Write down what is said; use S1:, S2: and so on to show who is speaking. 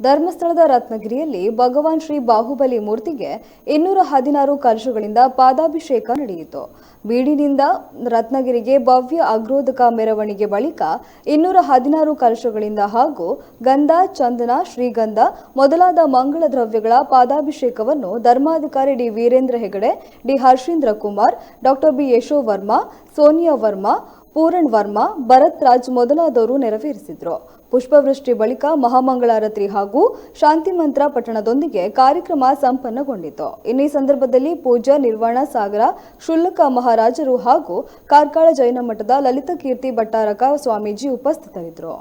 S1: ಧರ್ಮಸ್ಥಳದ ರತ್ನಗಿರಿಯಲ್ಲಿ ಭಗವಾನ್ ಶ್ರೀ ಬಾಹುಬಲಿ ಮೂರ್ತಿಗೆ 216 ಕಲಶಗಳಿಂದ ಪಾದಾಭಿಷೇಕ ನಡೆಯಿತು. ಬೀಡಿನಿಂದ ರತ್ನಗಿರಿಗೆ ಭವ್ಯ ಅಗ್ರೋದಕ ಮೆರವಣಿಗೆ ಬಳಿಕ 216 ಕಲಶಗಳಿಂದ ಹಾಗೂ ಗಂಧ, ಚಂದನ, ಶ್ರೀಗಂಧ ಮೊದಲಾದ ಮಂಗಳ ದ್ರವ್ಯಗಳ ಪಾದಾಭಿಷೇಕವನ್ನು ಧರ್ಮಾಧಿಕಾರಿ D Veerendra Heggade, D Harshendra Kumar, doctor B Yashovarma, Sonia Varma, Puran Varma, Bharath Raj ಮೊದಲಾದವರು ನೆರವೇರಿಸಿದರು. ಪುಷ್ಪವೃಷ್ಟಿ ಬಳಿಕ ಮಹಾಮಂಗಳಾರತಿ ಹಾಗೂ ಶಾಂತಿ ಮಂತ್ರ ಪಠಣದೊಂದಿಗೆ ಕಾರ್ಯಕ್ರಮ ಸಂಪನ್ನಗೊಂಡಿತು. ಇನ್ನು ಈ ಸಂದರ್ಭದಲ್ಲಿ ಪೂಜ್ಯ ನಿರ್ವಾಣ ಸಾಗರ ಶುಲ್ಕ ಮಹಾರಾಜರು ಹಾಗೂ ಕಾರ್ಕಳ ಜೈನ ಮಠದ ಲಲಿತ ಕೀರ್ತಿ ಭಟ್ಟಾರಕ ಸ್ವಾಮೀಜಿ ಉಪಸ್ಥಿತರಿದ್ದರು.